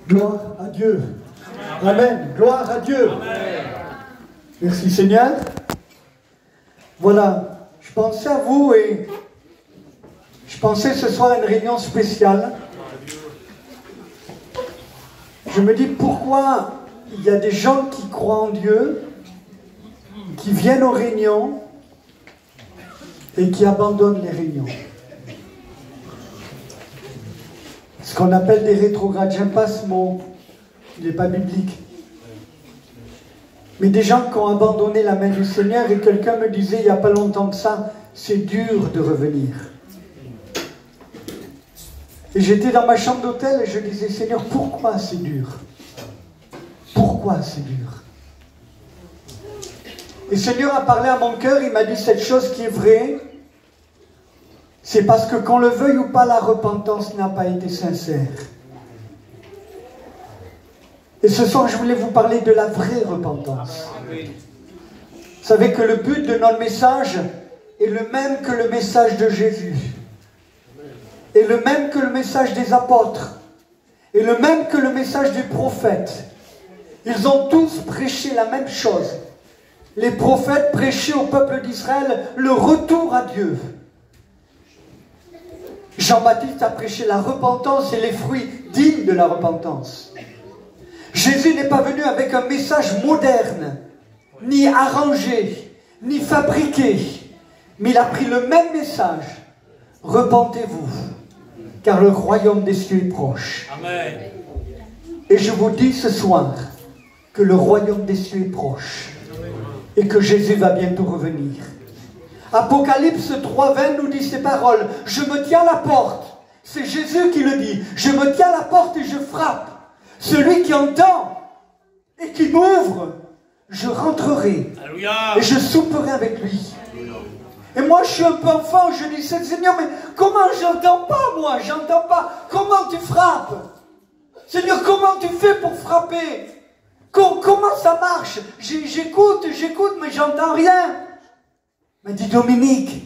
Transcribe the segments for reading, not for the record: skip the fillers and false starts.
Gloire à Dieu. Amen. Gloire à Dieu. Amen. Merci Seigneur. Voilà, je pensais à vous et je pensais ce soir à une réunion spéciale. Je me dis pourquoi il y a des gens qui croient en Dieu, qui viennent aux réunions et qui abandonnent les réunions. Ce qu'on appelle des rétrogrades. J'aime pas ce mot, il n'est pas biblique. Mais des gens qui ont abandonné la main du Seigneur, et quelqu'un me disait il n'y a pas longtemps que ça, c'est dur de revenir. Et j'étais dans ma chambre d'hôtel et je disais Seigneur, pourquoi c'est dur? Pourquoi c'est dur? Et le Seigneur a parlé à mon cœur, il m'a dit cette chose qui est vraie, c'est parce que qu'on le veuille ou pas, la repentance n'a pas été sincère. Et ce soir, je voulais vous parler de la vraie repentance. Vous savez que le but de notre message est le même que le message de Jésus, est le même que le message des apôtres, est le même que le message des prophètes. Ils ont tous prêché la même chose. Les prophètes prêchaient au peuple d'Israël le retour à Dieu. Jean-Baptiste a prêché la repentance et les fruits dignes de la repentance. Jésus n'est pas venu avec un message moderne, ni arrangé, ni fabriqué, mais il a pris le même message. Repentez-vous, car le royaume des cieux est proche. Amen. Et je vous dis ce soir que le royaume des cieux est proche et que Jésus va bientôt revenir. Apocalypse 3:20 nous dit ces paroles. Je me tiens à la porte. C'est Jésus qui le dit. Je me tiens à la porte et je frappe. Celui qui entend et qui m'ouvre, je rentrerai. Alléluia. Et je souperai avec lui. Et moi je suis un peu enfant, je dis Seigneur, mais comment j'entends pas moi? J'entends pas. Comment tu frappes? Seigneur, comment tu fais pour frapper? Comment ça marche? J'écoute, mais j'entends rien. Il m'a dit Dominique,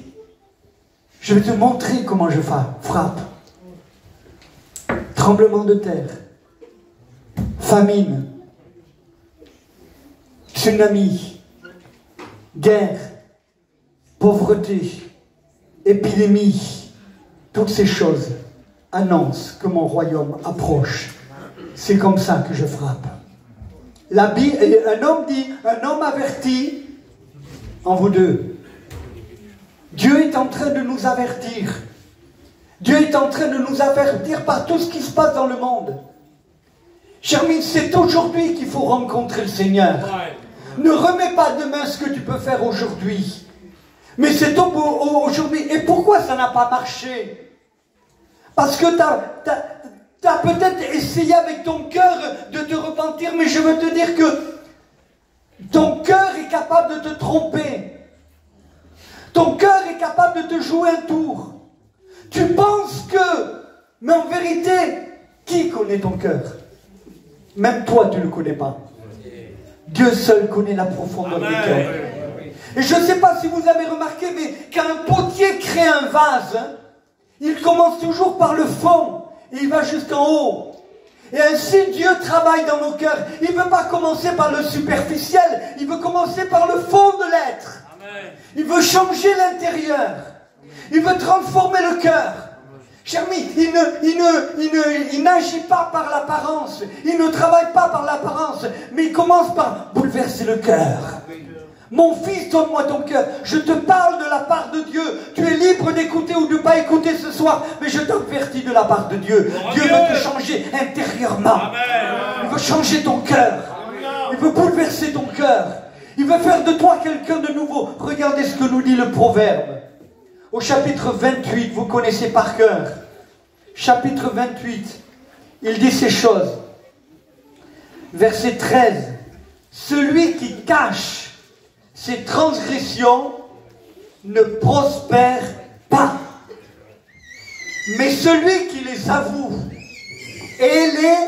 je vais te montrer comment je frappe. Tremblement de terre, famine, tsunami, guerre, pauvreté, épidémie, toutes ces choses annoncent que mon royaume approche. C'est comme ça que je frappe. Un homme dit, un homme averti en vous deux. Dieu est en train de nous avertir. Dieu est en train de nous avertir par tout ce qui se passe dans le monde. Chermine, c'est aujourd'hui qu'il faut rencontrer le Seigneur. Ne remets pas demain ce que tu peux faire aujourd'hui. Mais c'est aujourd'hui. Et pourquoi ça n'a pas marché? Parce que tu as peut-être essayé avec ton cœur de te repentir, mais je veux te dire que ton cœur est capable de te tromper. Ton cœur est capable de te jouer un tour. Tu penses que... Mais en vérité, qui connaît ton cœur? Même toi, tu ne le connais pas. Dieu seul connaît la profondeur du cœur. Et je ne sais pas si vous avez remarqué, mais quand un potier crée un vase, il commence toujours par le fond et il va jusqu'en haut. Et ainsi Dieu travaille dans nos cœurs. Il ne veut pas commencer par le superficiel, il veut commencer par le fond de l'être. Il veut changer l'intérieur. Il veut transformer le cœur. Cher ami, il n'agit pas par l'apparence. Il ne travaille pas par l'apparence. Mais il commence par bouleverser le cœur. Mon fils, donne-moi ton cœur. Je te parle de la part de Dieu. Tu es libre d'écouter ou de ne pas écouter ce soir. Mais je t'avertis de la part de Dieu. Dieu veut te changer intérieurement. Il veut changer ton cœur. Il veut bouleverser ton cœur. Il veut faire de toi quelqu'un de nouveau. Regardez ce que nous dit le Proverbe. Au chapitre 28, vous connaissez par cœur. Chapitre 28, il dit ces choses. Verset 13. Celui qui cache ses transgressions ne prospère pas. Mais celui qui les avoue et les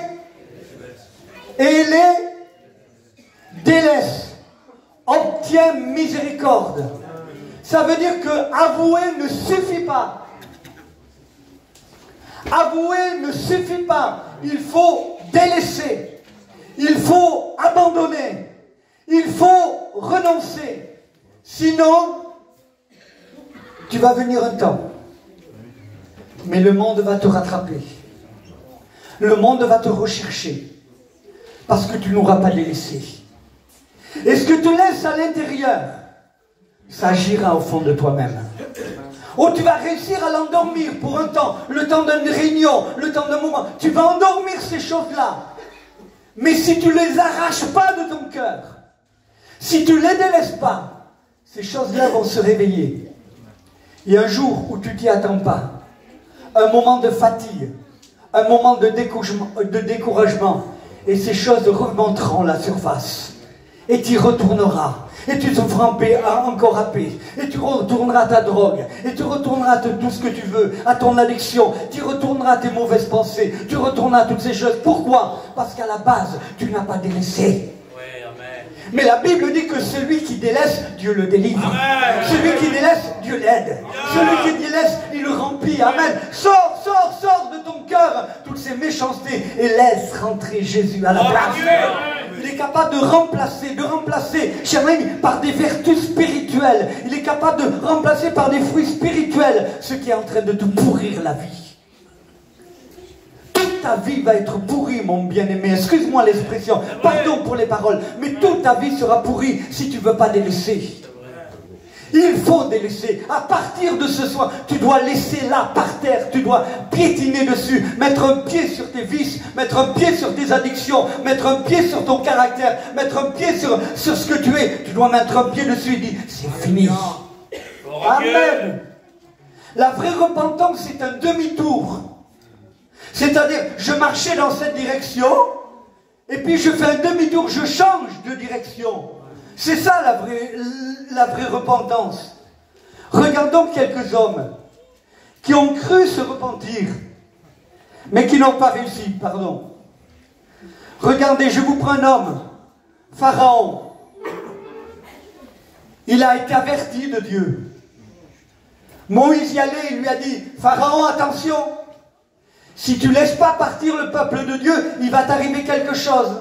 délaisse obtient miséricorde. Ça veut dire que avouer ne suffit pas. Avouer ne suffit pas. Il faut délaisser. Il faut abandonner. Il faut renoncer. Sinon, tu vas venir un temps. Mais le monde va te rattraper. Le monde va te rechercher. Parce que tu n'auras pas délaissé. Et ce que tu laisses à l'intérieur, ça agira au fond de toi-même. Oh, tu vas réussir à l'endormir pour un temps, le temps d'une réunion, le temps d'un moment. Tu vas endormir ces choses-là. Mais si tu ne les arraches pas de ton cœur, si tu ne les délaisses pas, ces choses-là vont se réveiller. Et un jour où tu t'y attends pas, un moment de fatigue, un moment de découragement, et ces choses remonteront la surface. Et tu y retourneras. Et tu te feras encore à paix. Et tu retourneras à ta drogue. Et tu retourneras à tout ce que tu veux. À ton addiction. Tu retourneras à tes mauvaises pensées. Tu retourneras à toutes ces choses. Pourquoi? Parce qu'à la base, tu n'as pas délaissé. Oui, amen. Mais la Bible dit que celui qui délaisse, Dieu le délivre. Amen. Celui qui délaisse, Dieu l'aide. Celui qui délaisse, il le remplit. Amen. Sors de ton cœur toutes ces méchancetés et laisse rentrer Jésus à la place. Il est capable de remplacer, cher ami, par des vertus spirituelles. Il est capable de remplacer par des fruits spirituels ce qui est en train de te pourrir la vie. Toute ta vie va être pourrie, mon bien-aimé. Excuse-moi l'expression, pardon pour les paroles, mais toute ta vie sera pourrie si tu ne veux pas délaisser. Il faut délaisser. À partir de ce soir, tu dois laisser là, par terre. Tu dois piétiner dessus. Mettre un pied sur tes vices. Mettre un pied sur tes addictions. Mettre un pied sur ton caractère. Mettre un pied sur ce que tu es. Tu dois mettre un pied dessus et dire, c'est fini. Amen. La vraie repentance, c'est un demi-tour. C'est-à-dire, je marchais dans cette direction. Et puis je fais un demi-tour. Je change de direction. C'est ça la vraie repentance. Regardons quelques hommes qui ont cru se repentir, mais qui n'ont pas réussi, pardon. Regardez, je vous prends un homme, Pharaon. Il a été averti de Dieu. Moïse y allait, il lui a dit, Pharaon, attention, si tu ne laisses pas partir le peuple de Dieu, il va t'arriver quelque chose.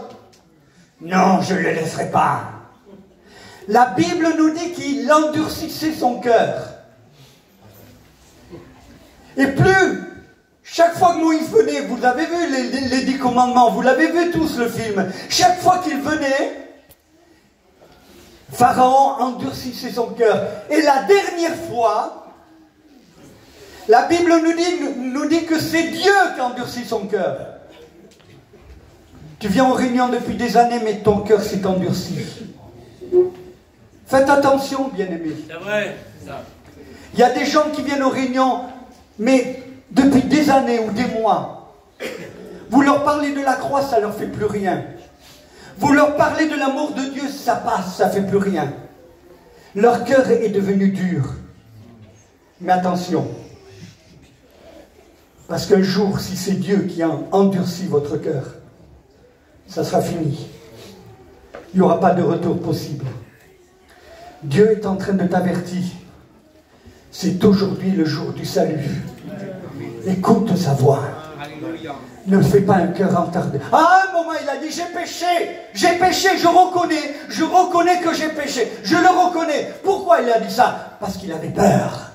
Non, je ne le laisserai pas. La Bible nous dit qu'il endurcissait son cœur. Et plus, chaque fois que Moïse venait, vous avez vu les 10 commandements, vous l'avez vu tous le film, chaque fois qu'il venait, Pharaon endurcissait son cœur. Et la dernière fois, la Bible nous dit que c'est Dieu qui endurcit son cœur. Tu viens aux réunions depuis des années, mais ton cœur s'est endurci. Faites attention, bien-aimés. C'est vrai. Il y a des gens qui viennent aux réunions, mais depuis des années ou des mois. Vous leur parlez de la croix, ça ne leur fait plus rien. Vous leur parlez de l'amour de Dieu, ça passe, ça ne fait plus rien. Leur cœur est devenu dur. Mais attention. Parce qu'un jour, si c'est Dieu qui a endurci votre cœur, ça sera fini. Il n'y aura pas de retour possible. Dieu est en train de t'avertir. C'est aujourd'hui le jour du salut. Écoute sa voix. Ne fais pas un cœur entardé. À un moment, il a dit, j'ai péché, je reconnais que j'ai péché. Je le reconnais. Pourquoi il a dit ça? Parce qu'il avait peur.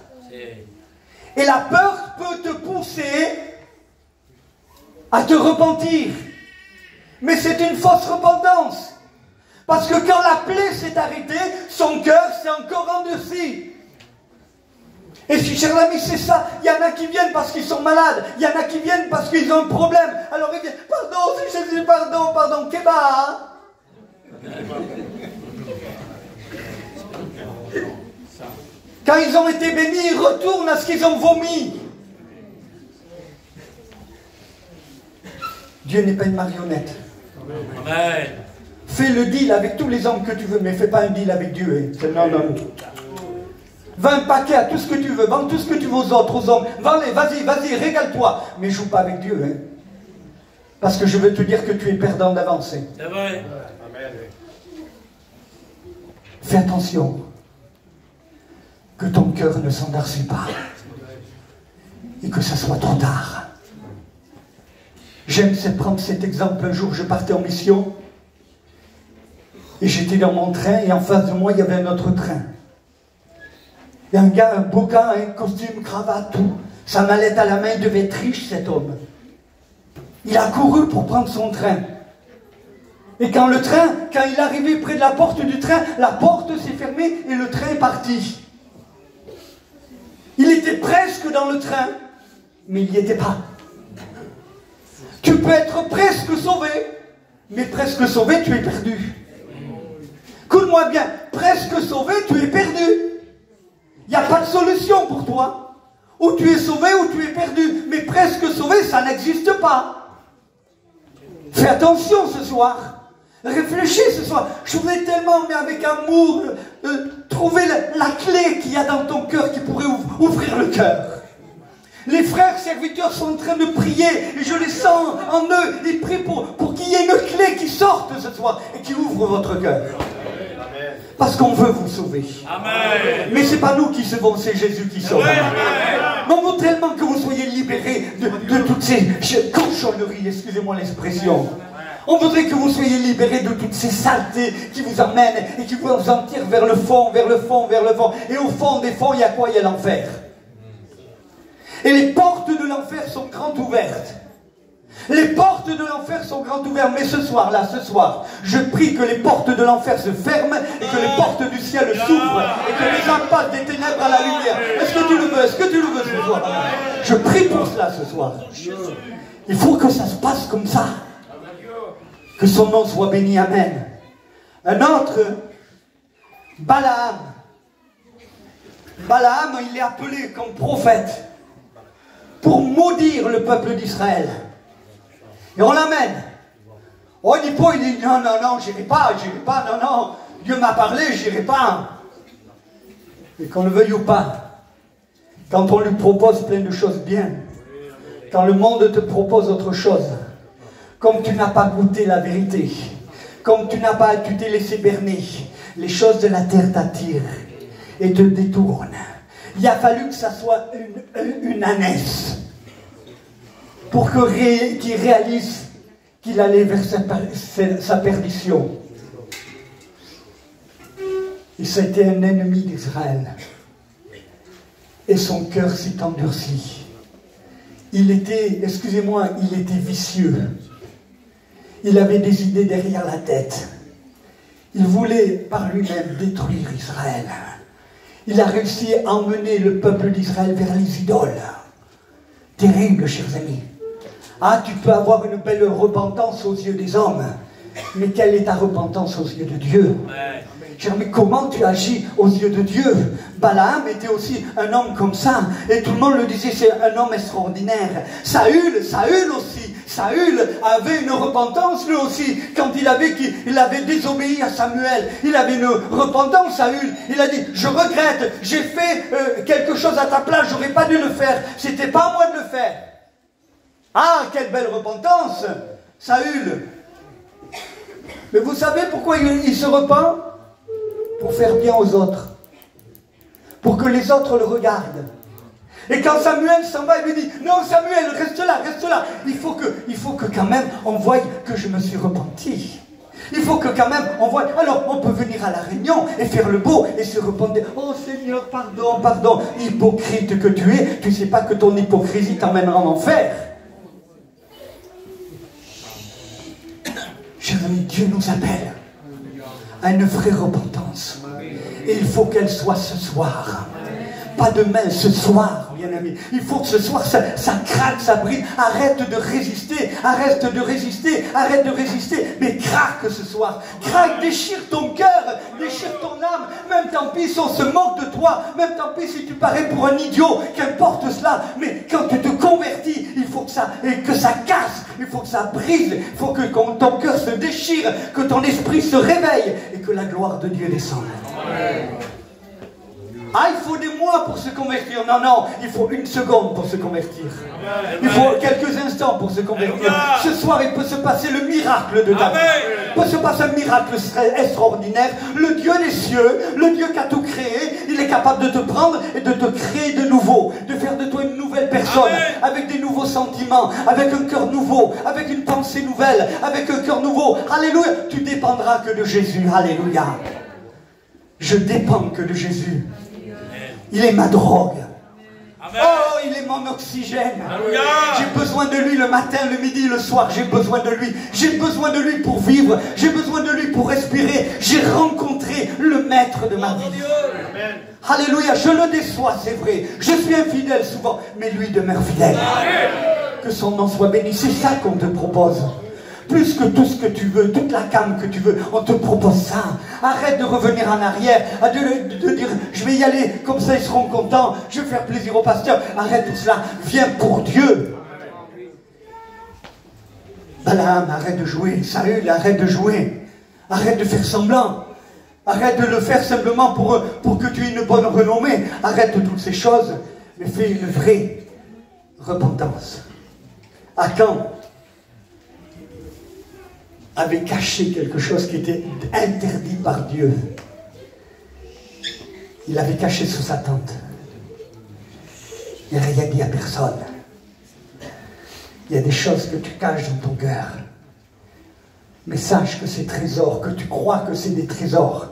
Et la peur peut te pousser à te repentir. Mais c'est une fausse repentance. Parce que quand la plaie s'est arrêtée, son cœur s'est encore endurci. Et si, cher ami, c'est ça. Il y en a qui viennent parce qu'ils sont malades. Il y en a qui viennent parce qu'ils ont un problème. Alors ils viennent, pardon, c'est Jésus, pardon, Kéba. Quand ils ont été bénis, ils retournent à ce qu'ils ont vomi. Dieu n'est pas une marionnette. Amen. Fais le deal avec tous les hommes que tu veux, mais fais pas un deal avec Dieu. Hein. Non. Va un paquet à tout ce que tu veux, vends tout ce que tu veux aux autres, aux hommes. Vends-les, vas-y, régale-toi. Mais joue pas avec Dieu. Hein. Parce que je veux te dire que tu es perdant d'avance. Hein. C'est vrai. Fais attention. Que ton cœur ne s'endurcisse pas. Et que ça soit trop tard. J'aime prendre cet exemple. Un jour, je partais en mission et j'étais dans mon train et en face de moi, il y avait un autre train. Et un gars, un beau gars, un costume, cravate, tout. Sa mallette à la main, il devait être riche, cet homme. Il a couru pour prendre son train. Et quand il est arrivé près de la porte du train, la porte s'est fermée et le train est parti. Il était presque dans le train, mais il n'y était pas. Tu peux être presque sauvé, mais presque sauvé, tu es perdu. Écoute-moi bien, presque sauvé, tu es perdu. Il n'y a pas de solution pour toi. Ou tu es sauvé ou tu es perdu. Mais presque sauvé, ça n'existe pas. Fais attention ce soir. Réfléchis ce soir. Je voudrais tellement, mais avec amour, trouver la clé qu'il y a dans ton cœur qui pourrait ouvrir le cœur. Les frères serviteurs sont en train de prier et je les sens en eux. Ils prient pour qu'il y ait une clé qui sorte ce soir et qui ouvre votre cœur. Parce qu'on veut vous sauver. Amen. Mais ce n'est pas nous qui sauvons, c'est Jésus qui sauve. Mais on veut tellement que vous soyez libérés de toutes ces cochonneries, excusez-moi l'expression. On voudrait que vous soyez libérés de toutes ces saletés qui vous emmènent et qui vous en tirent vers le fond, vers le fond, vers le fond. Et au fond des fonds, il y a quoi? Il y a l'enfer. Et les portes de l'enfer sont grandes ouvertes. Les portes de l'enfer sont grandes ouvertes. Mais ce soir, je prie que les portes de l'enfer se ferment et que les portes du ciel s'ouvrent et que les âmes passent des ténèbres à la lumière. Est-ce que tu le veux? Est-ce que tu le veux ce soir? Je prie pour cela ce soir. Il faut que ça se passe comme ça. Que son nom soit béni. Amen. Un autre, Balaam. Balaam, il est appelé comme prophète pour maudire le peuple d'Israël. Et on l'amène. Oh, il dit pas, il dit non, j'irai pas, non, Dieu m'a parlé, j'irai pas. Et qu'on le veuille ou pas, quand on lui propose plein de choses bien, quand le monde te propose autre chose, comme tu n'as pas goûté la vérité, comme tu t'es laissé berner, les choses de la terre t'attirent et te détournent. Il a fallu que ça soit une ânesse pour qu'il réalise qu'il allait vers sa perdition. Et c'était un ennemi d'Israël. Et son cœur s'est endurci. Il était vicieux. Il avait des idées derrière la tête. Il voulait par lui-même détruire Israël. Il a réussi à emmener le peuple d'Israël vers les idoles. Terrible, chers amis. Ah, tu peux avoir une belle repentance aux yeux des hommes, mais quelle est ta repentance aux yeux de Dieu? Mais comment tu agis aux yeux de Dieu? Balaam était aussi un homme comme ça, et tout le monde le disait, c'est un homme extraordinaire. Saül aussi. Saül avait une repentance, lui aussi, quand il avait désobéi à Samuel. Il avait une repentance, Saül. Il a dit, je regrette, j'ai fait quelque chose à ta place, j'aurais pas dû le faire. C'était pas à moi de le faire. Ah, quelle belle repentance, Saül. Mais vous savez pourquoi il se repent? Pour faire bien aux autres. Pour que les autres le regardent. Et quand Samuel s'en va, il lui dit, non Samuel, reste là. Il faut que quand même on voie que je me suis repenti. Il faut que quand même on voie. Alors on peut venir à la réunion et faire le beau et se repentir. Oh Seigneur, pardon. Hypocrite que tu es, tu ne sais pas que ton hypocrisie t'emmènera en enfer. Chers amis, Dieu nous appelle à une vraie repentance. Et il faut qu'elle soit ce soir. Pas demain, ce soir, bien aimé. Il faut que ce soir, ça craque, ça brille. Arrête de résister, mais craque ce soir. Craque, déchire ton cœur, déchire ton âme. Même tant pis si on se moque de toi, même tant pis si tu parais pour un idiot, qu'importe cela. Mais quand tu te convertis, il faut que ça casse, il faut que ça brise, il faut que ton cœur se déchire, que ton esprit se réveille et que la gloire de Dieu descende. Amen. Ah, il faut des mois pour se convertir. Non, il faut une seconde pour se convertir. Il faut quelques instants pour se convertir. Ce soir, il peut se passer le miracle de David. Il peut se passer un miracle extraordinaire. Le Dieu des cieux, le Dieu qui a tout créé, il est capable de te prendre et de te créer de nouveau. De faire de toi une nouvelle personne, avec des nouveaux sentiments, avec un cœur nouveau, avec une pensée nouvelle, avec un cœur nouveau. Alléluia. Tu dépendras que de Jésus. Alléluia. Je dépends que de Jésus. Il est ma drogue. Oh, il est mon oxygène. J'ai besoin de lui le matin, le midi, le soir. J'ai besoin de lui. J'ai besoin de lui pour vivre. J'ai besoin de lui pour respirer. J'ai rencontré le maître de ma vie. Alléluia, je le déçois, c'est vrai. Je suis infidèle souvent, mais lui demeure fidèle. Que son nom soit béni. C'est ça qu'on te propose. Plus que tout ce que tu veux, toute la cam que tu veux, on te propose ça. Arrête de revenir en arrière, de dire je vais y aller, comme ça ils seront contents, je vais faire plaisir au pasteur. Arrête tout cela, viens pour Dieu. Balaam, arrête de jouer. Saül, arrête de jouer. Arrête de faire semblant. Arrête de le faire simplement pour que tu aies une bonne renommée. Arrête toutes ces choses, mais fais une vraie repentance. Akan avait caché quelque chose qui était interdit par Dieu. Il l'avait caché sous sa tente. Il n'a rien dit à personne. Il y a des choses que tu caches dans ton cœur. Mais sache que ces trésors, que tu crois que c'est des trésors,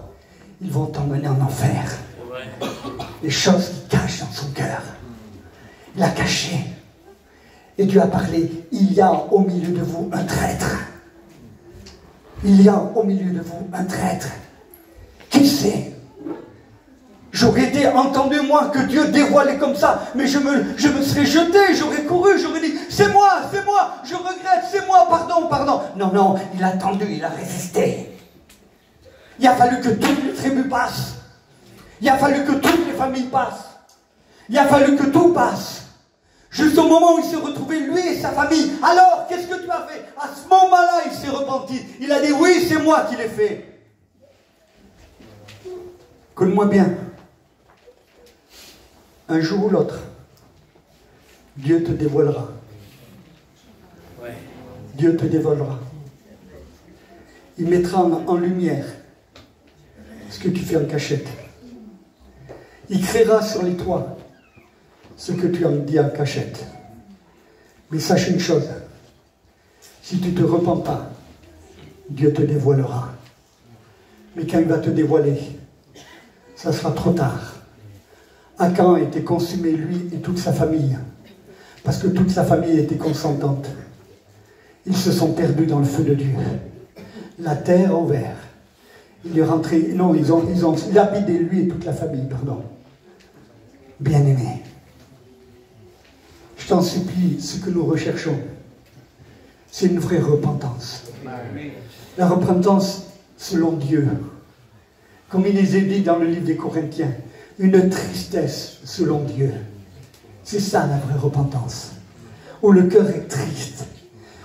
ils vont t'emmener en enfer. Les choses qu'il cache dans son cœur. Il a caché. Et Dieu a parlé. Il y a au milieu de vous un traître. Il y a au milieu de vous un traître. Qui c'est? J'aurais été entendu, moi, que Dieu dévoilait comme ça, mais je me serais jeté, j'aurais couru, j'aurais dit, c'est moi, je regrette, c'est moi, pardon, pardon. Non, non, il a attendu, il a résisté. Il a fallu que toutes les tribus passent. Il a fallu que toutes les familles passent. Il a fallu que tout passe. Jusqu'au moment où il s'est retrouvé, lui et sa famille. Alors, qu'est-ce que tu as fait? À ce moment-là, il s'est repenti. Il a dit, oui, c'est moi qui l'ai fait. Écoute-moi bien. Un jour ou l'autre, Dieu te dévoilera. Dieu te dévoilera. Il mettra en lumière ce que tu fais en cachette. Il créera sur les toits ce que tu en dis en cachette. Mais sache une chose, si tu ne te repens pas, Dieu te dévoilera. Mais quand il va te dévoiler, ça sera trop tard. Akan était consumé, lui et toute sa famille, parce que toute sa famille était consentante. Ils se sont perdus dans le feu de Dieu. La terre a ouvert. Il est rentré, non, ils ont lapidé lui et toute la famille, pardon. Bien-aimé, je t'en supplie, ce que nous recherchons, c'est une vraie repentance. La repentance selon Dieu. Comme il les est dit dans le livre des Corinthiens, une tristesse selon Dieu. C'est ça la vraie repentance. Où le cœur est triste.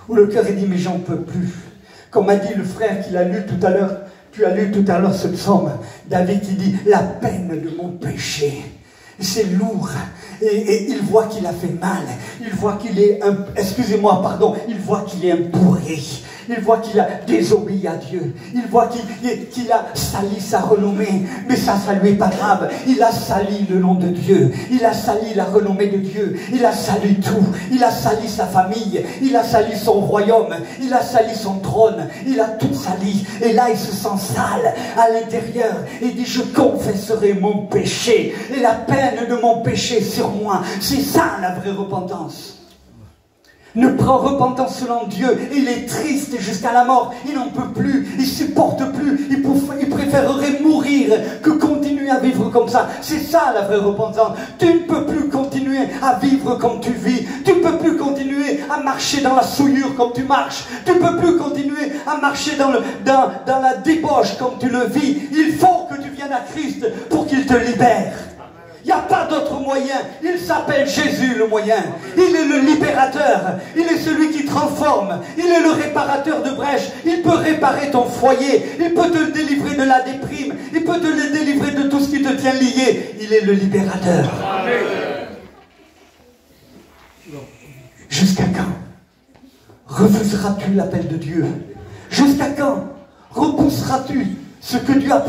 Où le cœur est dit, mais j'en peux plus. Comme a dit le frère qu'il a lu tout à l'heure, tu as lu tout à l'heure ce psaume, David qui dit, la peine de mon péché. C'est lourd. Et il voit qu'il a fait mal. Il voit qu'il est, excusez-moi, pardon, il voit qu'il est un pourri. Il voit qu'il a désobéi à Dieu. Il voit qu'il a sali sa renommée. Mais ça lui est pas grave. Il a sali le nom de Dieu. Il a sali la renommée de Dieu. Il a sali tout. Il a sali sa famille. Il a sali son royaume. Il a sali son trône. Il a tout sali. Et là, il se sent sale à l'intérieur. Il dit, je confesserai mon péché. Et la peine de mon péché sur moi. C'est ça la vraie repentance. Ne prend repentance selon Dieu. Il est triste jusqu'à la mort. Il n'en peut plus. Il ne supporte plus. Il préférerait mourir que continuer à vivre comme ça. C'est ça la vraie repentance. Tu ne peux plus continuer à vivre comme tu vis. Tu ne peux plus continuer à marcher dans la souillure comme tu marches. Tu ne peux plus continuer à marcher dans la débauche comme tu le vis. Il faut que tu viennes à Christ pour qu'il te libère. Il n'y a pas d'autre moyen. Il s'appelle Jésus le moyen. Il est le libérateur. Il est celui qui transforme. Il est le réparateur de brèches. Il peut réparer ton foyer. Il peut te délivrer de la déprime. Il peut te délivrer de tout ce qui te tient lié. Il est le libérateur. Amen. Jusqu'à quand refuseras-tu l'appel de Dieu? Jusqu'à quand repousseras-tu ce que Dieu a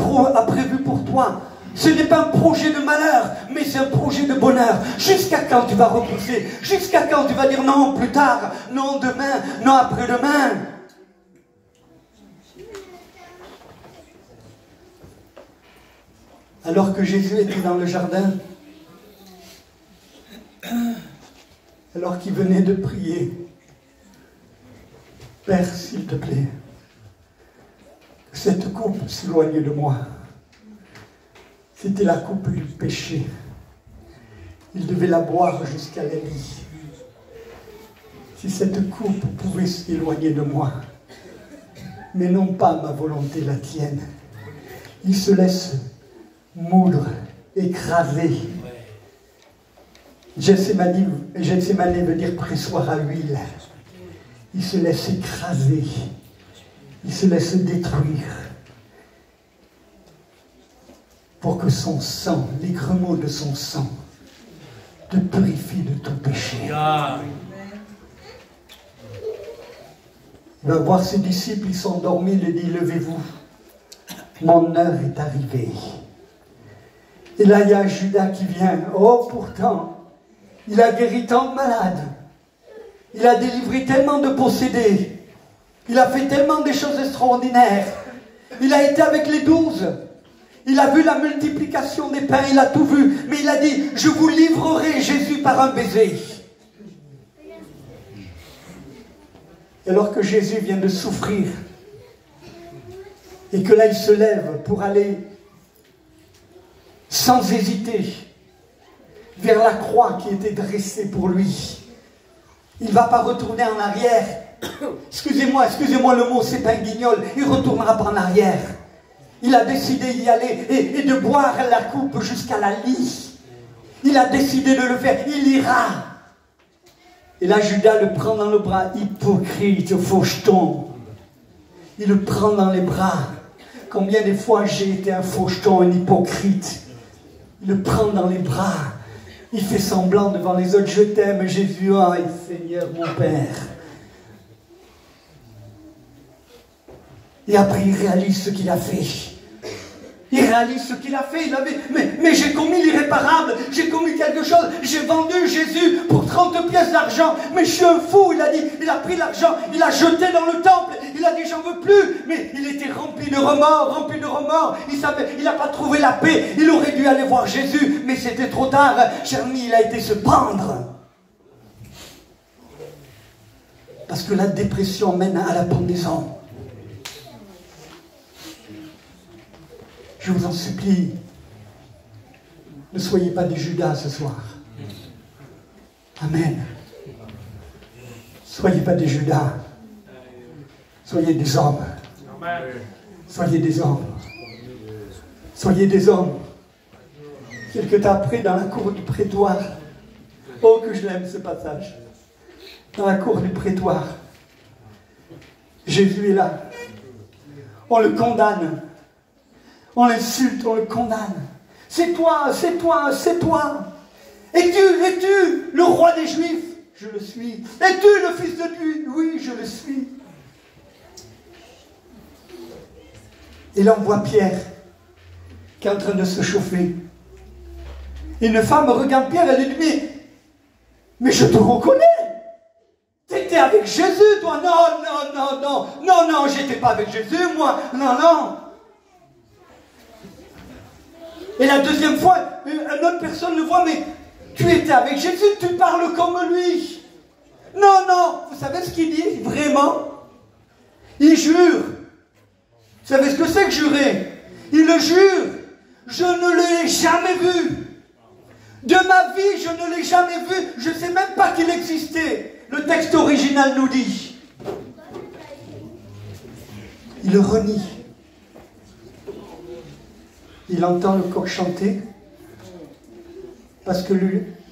prévu pour toi? Ce n'est pas un projet de malheur, mais c'est un projet de bonheur. Jusqu'à quand tu vas repousser? Jusqu'à quand tu vas dire non, plus tard, non, demain, non, après-demain? Alors que Jésus était dans le jardin, alors qu'il venait de prier, Père, s'il te plaît, que cette coupe s'éloigne de moi. C'était la coupe du péché. Il devait la boire jusqu'à la vie. Si cette coupe pouvait s'éloigner de moi, mais non pas ma volonté, la tienne. Il se laisse moudre, écraser. Gethsémani veut dire pressoir à huile. Il se laisse écraser. Il se laisse détruire. Pour que son sang, les grumeaux de son sang, te purifient de tout péché. Il va voir ses disciples, ils sont endormis, il dit, levez-vous, mon heure est arrivée. Et là, il y a Judas qui vient. Oh, pourtant, il a guéri tant de malades. Il a délivré tellement de possédés. Il a fait tellement de choses extraordinaires. Il a été avec les 12. Il a vu la multiplication des pains, il a tout vu. Mais il a dit, je vous livrerai Jésus par un baiser. Et alors que Jésus vient de souffrir, et que là il se lève pour aller, sans hésiter, vers la croix qui était dressée pour lui. Il ne va pas retourner en arrière. Excusez-moi, le mot, c'est pas un guignol. Il ne retournera pas en arrière. Il a décidé d'y aller et de boire la coupe jusqu'à la lie. Il a décidé de le faire. Il ira. Et là, Judas le prend dans le bras. Hypocrite, faucheton. Il le prend dans les bras. Combien de fois j'ai été un faucheton, un hypocrite. Il le prend dans les bras. Il fait semblant devant les autres. Je t'aime, Jésus. Oh, Seigneur, mon Père. Et après, il réalise ce qu'il a fait. Il réalise ce qu'il a fait. Il avait, mais j'ai commis l'irréparable. J'ai commis quelque chose. J'ai vendu Jésus pour 30 pièces d'argent. Mais je suis un fou. Il a dit, il a pris l'argent. Il l'a jeté dans le temple. Il a dit, j'en veux plus. Mais il était rempli de remords. Il n'a pas trouvé la paix. Il aurait dû aller voir Jésus. Mais c'était trop tard. Cher ami, il a été se pendre. Parce que la dépression mène à la pendaison. Je vous en supplie, ne soyez pas des Judas ce soir. Amen. Soyez pas des Judas. Soyez des hommes. Soyez des hommes. Soyez des hommes. Quelque temps après, dans la cour du prétoire, oh que je l'aime ce passage. Dans la cour du prétoire, Jésus est là. On le condamne. On l'insulte, on le condamne. C'est toi. Es-tu le roi des Juifs? Je le suis. Es-tu le fils de Dieu? Oui, je le suis. Et là, on voit Pierre qui est en train de se chauffer. Et une femme regarde Pierre, elle lui dit, mais je te reconnais. T'étais avec Jésus, toi. Non, j'étais pas avec Jésus, moi. Non. Et la deuxième fois, une autre personne le voit, mais tu étais avec Jésus, tu parles comme lui. Non, vous savez ce qu'il dit, vraiment? Il jure. Vous savez ce que c'est que jurer? Il le jure. Je ne l'ai jamais vu. De ma vie, je ne l'ai jamais vu. Je ne sais même pas qu'il existait. Le texte original nous dit. Il le renie. Il entend le coq chanter, parce que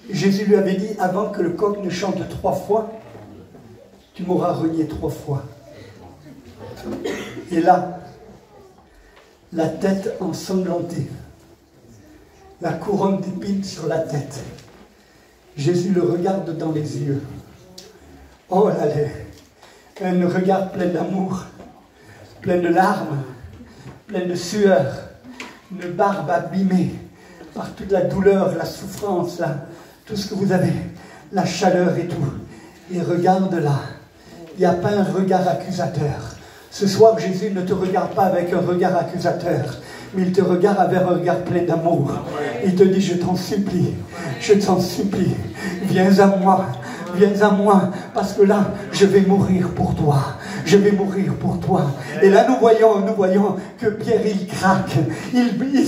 Jésus lui avait dit, avant que le coq ne chante 3 fois, tu m'auras renié 3 fois. Et là, la tête ensanglantée, la couronne d'épines sur la tête. Jésus le regarde dans les yeux. Oh là là, un regard plein d'amour, plein de larmes, plein de sueur, une barbe abîmée par toute la douleur, la souffrance, tout ce que vous avez, la chaleur et tout. Et regarde là, il n'y a pas un regard accusateur. Ce soir, Jésus ne te regarde pas avec un regard accusateur, mais il te regarde avec un regard plein d'amour. Il te dit, je t'en supplie, viens à moi, parce que là, je vais mourir pour toi. Je vais mourir pour toi. Et là, nous voyons que Pierre, il craque.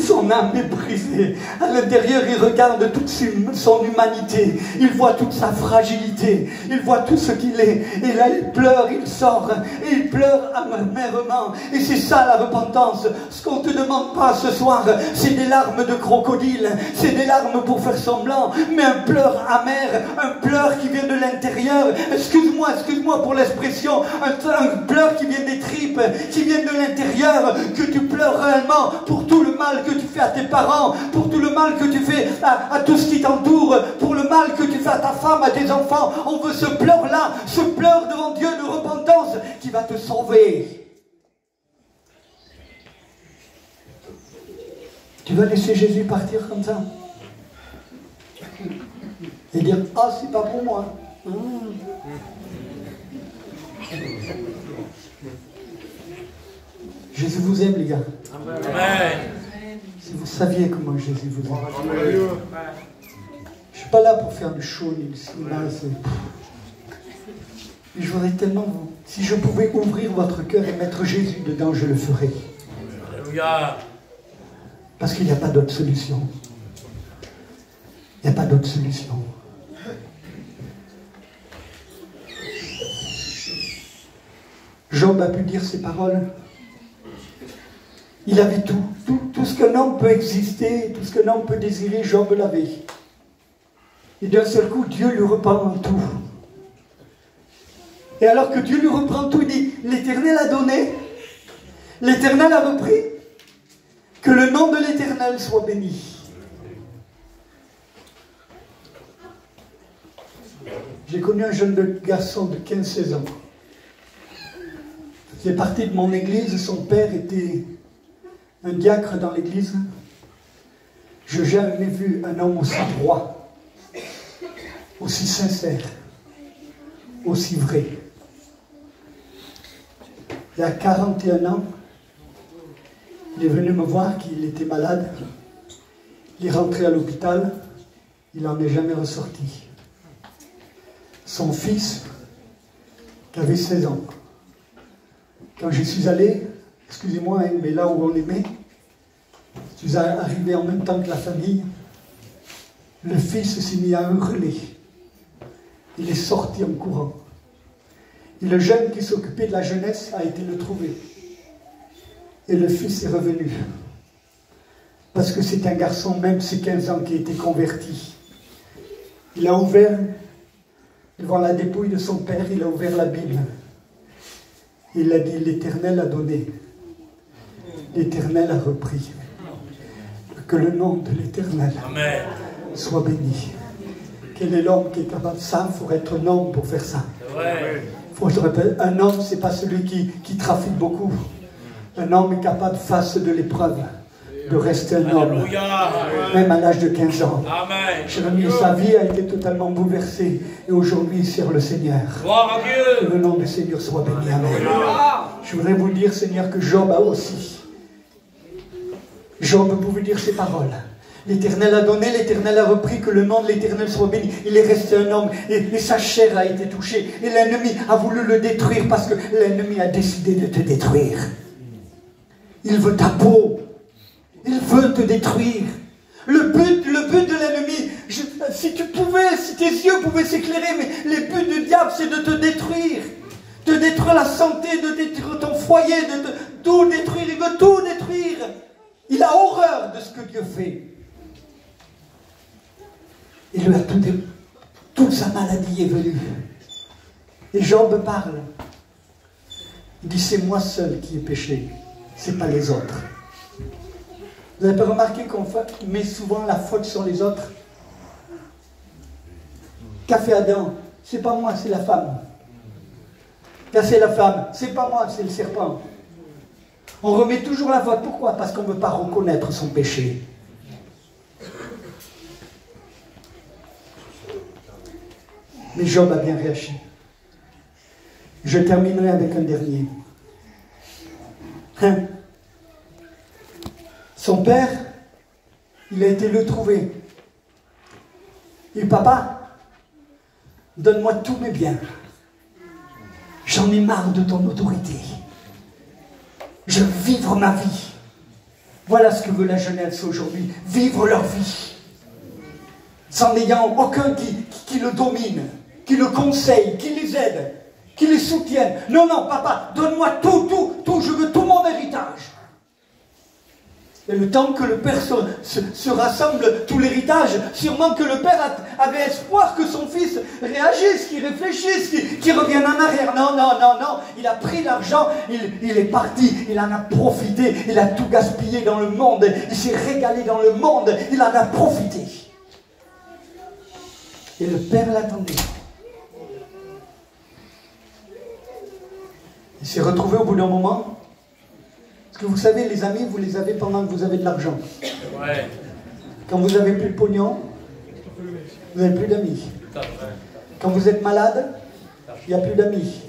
Son âme est brisée. À l'intérieur, il regarde toute son humanité. Il voit toute sa fragilité. Il voit tout ce qu'il est. Et là, il pleure, il sort. Et il pleure amèrement. Et c'est ça la repentance. Ce qu'on ne te demande pas ce soir, c'est des larmes de crocodile. C'est des larmes pour faire semblant. Mais un pleur amer. Un pleur qui vient de l'intérieur. Excuse-moi pour l'expression. Un pleur qui vient des tripes, qui vient de l'intérieur, que tu pleures réellement pour tout le mal que tu fais à tes parents, pour tout le mal que tu fais à tout ce qui t'entoure, pour le mal que tu fais à ta femme, à tes enfants. On veut ce pleur-là, ce pleur devant Dieu de repentance qui va te sauver. Tu vas laisser Jésus partir comme ça et dire, ah, c'est pas pour moi. Jésus vous aime, les gars. Amen. Si vous saviez comment Jésus vous aime. Amen. Je ne suis pas là pour faire du show, ni du cinéma. Mais je voudrais tellement vous... Si je pouvais ouvrir votre cœur et mettre Jésus dedans, je le ferais. Alléluia. Parce qu'il n'y a pas d'autre solution. Il n'y a pas d'autre solution. Job a pu dire ces paroles. Il avait tout ce qu'un homme peut exister, tout ce qu'un homme peut désirer, Job l'avait. Et d'un seul coup, Dieu lui reprend tout. Et alors que Dieu lui reprend tout, il dit, l'Éternel a donné, l'Éternel a repris, que le nom de l'Éternel soit béni. J'ai connu un jeune garçon de 15-16 ans. Il faisait partie de mon église, son père était un diacre dans l'église. Je n'ai jamais vu un homme aussi droit, aussi sincère, aussi vrai. Il y a 41 ans, il est venu me voir qu'il était malade. Il est rentré à l'hôpital, il n'en est jamais ressorti. Son fils, qui avait 16 ans, quand je suis allé, excusez-moi, mais là où on les met, je suis arrivé en même temps que la famille, le fils s'est mis à hurler. Il est sorti en courant. Et le jeune qui s'occupait de la jeunesse a été le trouver. Et le fils est revenu. Parce que c'est un garçon, même ses 15 ans, qui a été converti. Il a ouvert, devant la dépouille de son père, il a ouvert la Bible. Il a dit, l'Éternel a donné. L'Éternel a repris. Que le nom de l'Éternel soit béni. Quel est l'homme qui est capable de ça? Il faut être un homme pour faire ça. Un homme, ce n'est pas celui qui trafique beaucoup. Un homme est capable, face de l'épreuve, de rester un homme. Même à l'âge de 15 ans. Sa vie a été totalement bouleversée. Et aujourd'hui, il sert le Seigneur. Que le nom du Seigneur soit béni. Amen. Je voudrais vous dire, Seigneur, que Job a aussi. Job pouvait dire ces paroles. L'Éternel a donné, l'Éternel a repris, que le nom de l'Éternel soit béni. Il est resté un homme et sa chair a été touchée. Et l'ennemi a voulu le détruire parce que l'ennemi a décidé de te détruire. Il veut ta peau. Il veut te détruire. Le but de l'ennemi, si tes yeux pouvaient s'éclairer, mais le but du diable, c'est de te détruire. De détruire la santé, de détruire ton foyer, de tout détruire. Il veut tout détruire. Il a horreur de ce que Dieu fait. Et lui a toute sa maladie est venue. Et Job parle. Il dit, c'est moi seul qui ai péché. C'est pas les autres. Vous n'avez pas remarqué qu'on met souvent la faute sur les autres? Qu'a fait Adam? C'est pas moi, c'est la femme. Qu'a fait la femme? C'est pas moi, c'est le serpent. On remet toujours la faute. Pourquoi? Parce qu'on ne veut pas reconnaître son péché. Mais Job a bien réagi. Je terminerai avec un dernier. Son père, il a été le trouver. Et papa, donne-moi tous mes biens. J'en ai marre de ton autorité. Je veux vivre ma vie. Voilà ce que veut la jeunesse aujourd'hui. Vivre leur vie. Sans n'ayant aucun qui le domine, qui le conseille, qui les aide, qui les soutienne. Non, non, papa, donne-moi tout, je veux tout mon héritage. Et le temps que le père se rassemble tout l'héritage, sûrement que le père avait espoir que son fils réagisse, qu'il réfléchisse, qu'il revienne en arrière. Non, non, non, non. Il a pris l'argent, il est parti, il en a profité, il a tout gaspillé dans le monde, il s'est régalé dans le monde, il en a profité. Et le père l'attendait. Il s'est retrouvé au bout d'un moment. Parce que vous savez, les amis, vous les avez pendant que vous avez de l'argent. Ouais. Quand vous n'avez plus de pognon, vous n'avez plus d'amis. Quand vous êtes malade, il n'y a plus d'amis.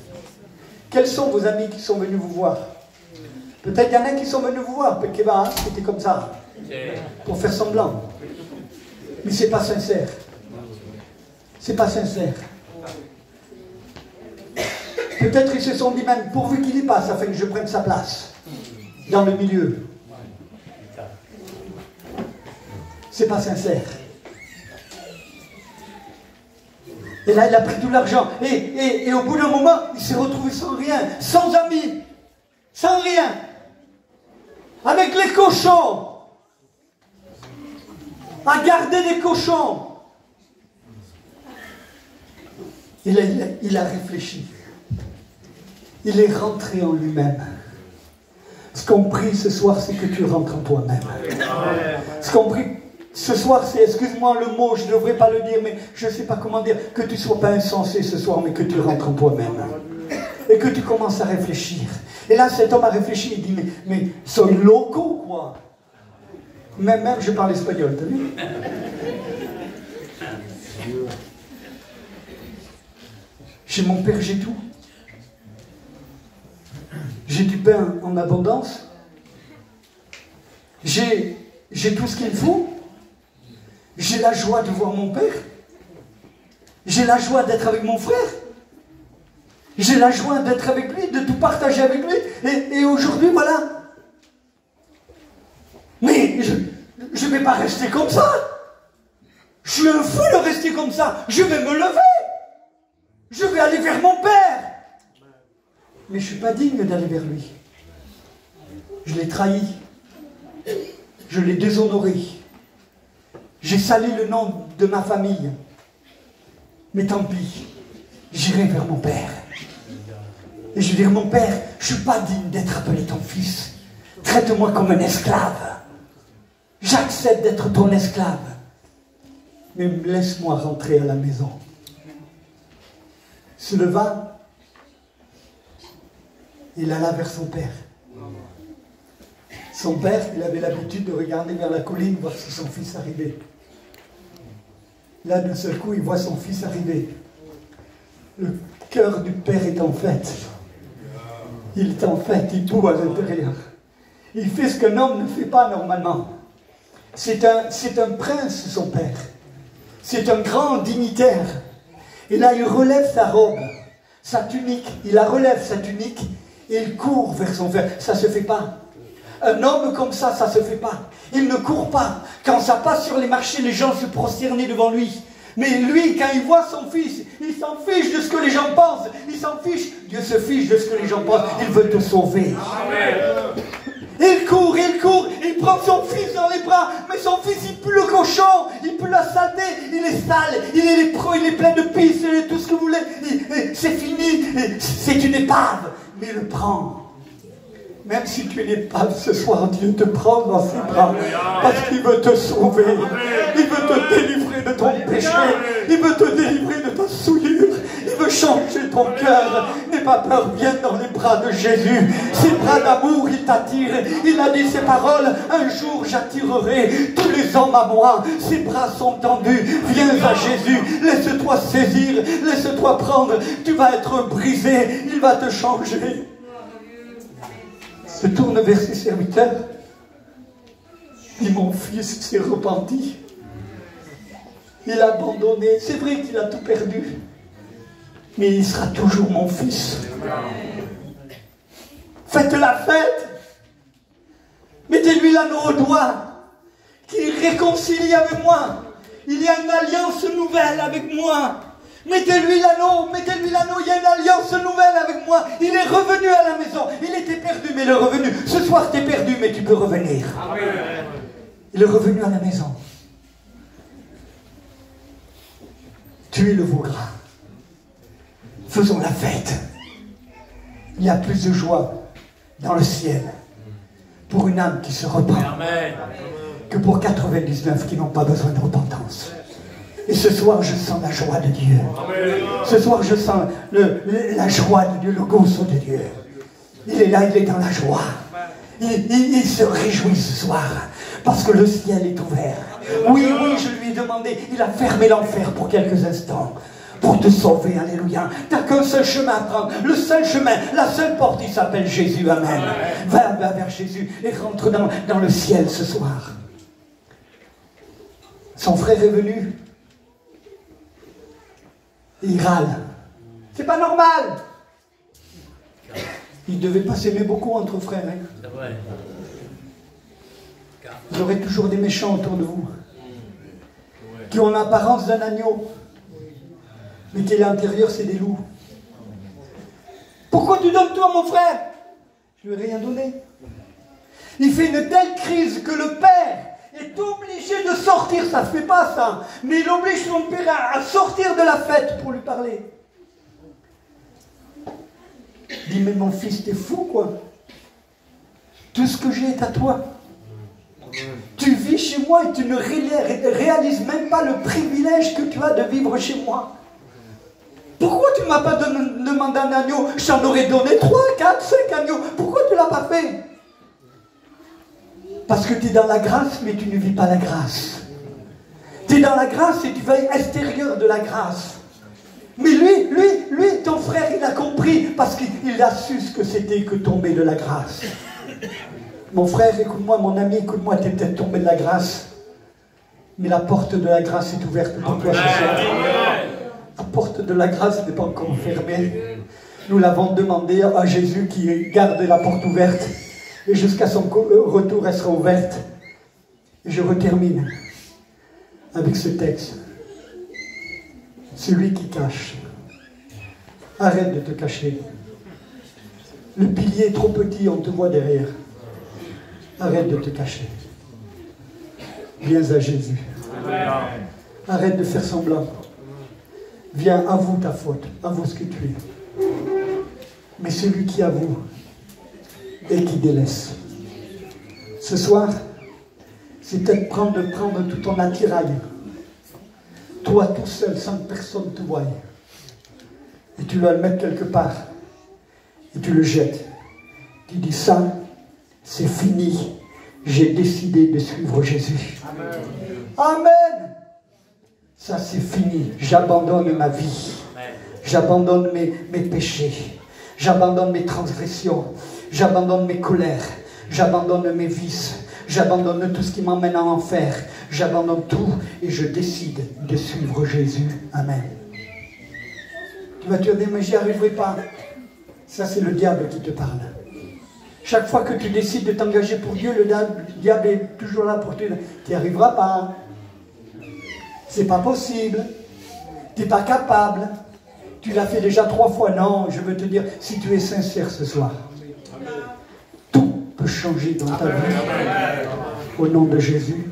Quels sont vos amis qui sont venus vous voir? Peut-être qu'il y en a qui sont venus vous voir, c'était comme ça, pour faire semblant. Mais ce n'est pas sincère. C'est pas sincère. Peut-être ils se sont dit même, pourvu qu'il y passe, afin que je prenne sa place dans le milieu. C'est pas sincère. Et là, il a pris tout l'argent. Et au bout d'un moment, il s'est retrouvé sans rien, sans amis, sans rien, avec les cochons, à garder des cochons. Et là, il a réfléchi. Il est rentré en lui-même. Ce qu'on prie ce soir, c'est que tu rentres en toi-même. Ce qu'on prie ce soir, c'est, excuse-moi le mot, je ne devrais pas le dire, mais je ne sais pas comment dire, que tu ne sois pas insensé ce soir, mais que tu rentres en toi-même. Et que tu commences à réfléchir. Et là, cet homme a réfléchi, il dit, mais soy loco, quoi. Même, je parle espagnol, t'as vu? Chez mon père, j'ai tout. J'ai du pain en abondance. J'ai tout ce qu'il me faut. J'ai la joie de voir mon père. J'ai la joie d'être avec mon frère. J'ai la joie d'être avec lui, de tout partager avec lui. Et aujourd'hui, voilà. Mais je ne vais pas rester comme ça. Je suis un fou de rester comme ça. Je vais me lever. Je vais aller vers mon père. Mais je ne suis pas digne d'aller vers lui. Je l'ai trahi. Je l'ai déshonoré. J'ai sali le nom de ma famille. Mais tant pis. J'irai vers mon père. Et je vais dire, mon père, je ne suis pas digne d'être appelé ton fils. Traite-moi comme un esclave. J'accepte d'être ton esclave. Mais laisse-moi rentrer à la maison. Se leva. Il alla vers son père. Son père, il avait l'habitude de regarder vers la colline, voir si son fils arrivait. Là, d'un seul coup, il voit son fils arriver. Le cœur du père est en fête. Il est en fête, il boue à l'intérieur. Il fait ce qu'un homme ne fait pas normalement. C'est un prince, son père. C'est un grand dignitaire. Et là, il relève sa robe, sa tunique. Il la relève, sa tunique, et il court vers son père. Ça ne se fait pas. Un homme comme ça ne se fait pas. Il ne court pas. Quand ça passe sur les marchés, les gens se prosternaient devant lui. Mais lui, quand il voit son fils, il s'en fiche de ce que les gens pensent. Il s'en fiche. Dieu se fiche de ce que les gens pensent. Il veut te sauver. Amen. Il court, il prend son fils dans les bras. Mais son fils, il pue le cochon, il pue la saleté, il est sale, il est lépreux, il est plein de pisse, il est tout ce que vous voulez. C'est fini, c'est une épave. Mais il le prend. Même si tu es une épave ce soir, Dieu te prend dans ses bras. Parce qu'il veut te sauver. Il veut te délivrer de ton péché. Il veut te délivrer de ta souillure. Il veut changer ton cœur. N'aie pas peur, viens dans les bras de Jésus. Ses bras d'amour, il t'attire. Il a dit ces paroles, un jour j'attirerai tous les hommes à moi. Ses bras sont tendus, viens à Jésus. Laisse-toi saisir, laisse-toi prendre. Tu vas être brisé, il va te changer. Se tourne vers ses serviteurs. Et mon fils s'est repenti. Il a abandonné. C'est vrai qu'il a tout perdu. Mais il sera toujours mon fils. Faites la fête. Mettez-lui l'anneau au doigt. Qu'il réconcilie avec moi. Il y a une alliance nouvelle avec moi. Mettez-lui l'anneau, il y a une alliance nouvelle avec moi. Il est revenu à la maison. Il était perdu, mais il est revenu. Ce soir, tu es perdu, mais tu peux revenir. Il est revenu à la maison. Tu es le veau gras. Faisons la fête. Il y a plus de joie dans le ciel pour une âme qui se repent que pour 99 qui n'ont pas besoin de repentance. Et ce soir, je sens la joie de Dieu. Ce soir, je sens la joie de Dieu, le goût de Dieu. Il est là, il est dans la joie. Il se réjouit ce soir parce que le ciel est ouvert. Oui, je lui ai demandé, il a fermé l'enfer pour quelques instants pour te sauver, alléluia. Tu n'as qu'un seul chemin à prendre, le seul chemin, la seule porte, il s'appelle Jésus, amen. Va vers Jésus et rentre dans le ciel ce soir. Son frère est venu. Il râle. C'est pas normal. Il ne devait pas s'aimer beaucoup entre frères. Hein. Vous aurez toujours des méchants autour de vous. Qui ont l'apparence d'un agneau. Mais qui à l'intérieur, c'est des loups. Pourquoi tu donnes tout à mon frère? Je lui ai rien donné. Il fait une telle crise que le père est obligé de sortir, ça ne se fait pas ça, mais il oblige son père à sortir de la fête pour lui parler. Il dit, mais mon fils, t'es fou quoi. Tout ce que j'ai est à toi. Tu vis chez moi et tu ne réalises même pas le privilège que tu as de vivre chez moi. Pourquoi tu ne m'as pas demandé un agneau? J'en aurais donné 3, 4, 5 agneaux. Pourquoi tu ne l'as pas fait? Parce que tu es dans la grâce, mais tu ne vis pas la grâce. Tu es dans la grâce et tu vas à l'extérieur de la grâce. Mais lui, ton frère, il a compris parce qu'il a su ce que c'était que tomber de la grâce. Mon frère, écoute-moi, mon ami, écoute-moi, tu es peut-être tombé de la grâce. Mais la porte de la grâce est ouverte pour toi ce soir. La porte de la grâce n'est pas encore fermée. Nous l'avons demandé à Jésus qui garde la porte ouverte. Et jusqu'à son retour, elle sera ouverte. Et je retermine avec ce texte. Celui qui cache. Arrête de te cacher. Le pilier est trop petit, on te voit derrière. Arrête de te cacher. Viens à Jésus. Arrête de faire semblant. Viens, avoue ta faute. Avoue ce que tu es. Mais celui qui avoue et qui délaisse. Ce soir, c'est peut-être de prendre tout ton attirail. Toi tout seul, sans que personne te voie. Et tu vas le mettre quelque part. Et tu le jettes. Tu dis ça, c'est fini. J'ai décidé de suivre Jésus. Amen. Amen. Ça c'est fini. J'abandonne ma vie. J'abandonne mes péchés. J'abandonne mes transgressions. J'abandonne mes colères. J'abandonne mes vices. J'abandonne tout ce qui m'emmène en enfer. J'abandonne tout et je décide de suivre Jésus. Amen. Tu vas te dire, mais j'y arriverai pas. Ça, c'est le diable qui te parle. Chaque fois que tu décides de t'engager pour Dieu, le diable est toujours là pour te dire, tu n'y arriveras pas. C'est pas possible. Tu n'es pas capable. Tu l'as fait déjà 3 fois. Non, je veux te dire, si tu es sincère ce soir, tout peut changer dans ta vie. Au nom de Jésus,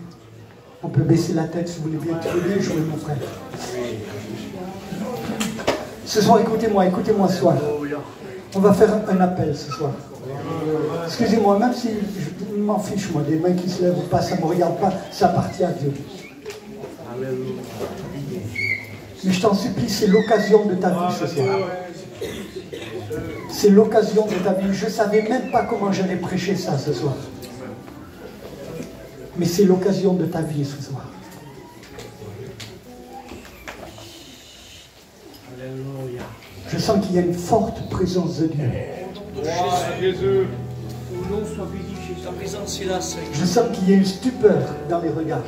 on peut baisser la tête si vous voulez bien. Tu veux bien jouer, mon frère. Ce soir, écoutez-moi ce soir. On va faire un appel ce soir. Excusez-moi, même si je m'en fiche, moi, des mains qui se lèvent ou pas, ça ne me regarde pas, ça appartient à Dieu. Mais je t'en supplie, c'est l'occasion de ta vie ce soir. C'est l'occasion de ta vie. Je ne savais même pas comment j'allais prêcher ça ce soir. Mais c'est l'occasion de ta vie ce soir. Je sens qu'il y a une forte présence de Dieu. Jésus. Je sens qu'il y a une stupeur dans les regards.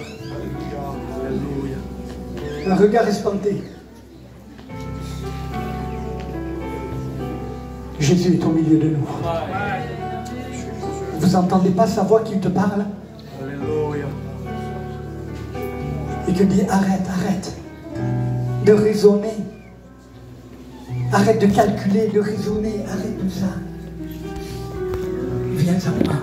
Un regard espanté. Jésus est au milieu de nous. Vous n'entendez pas sa voix qui te parle? Et que dit arrête, arrête de raisonner. Arrête de calculer, de raisonner, arrête de ça. Viens à moi.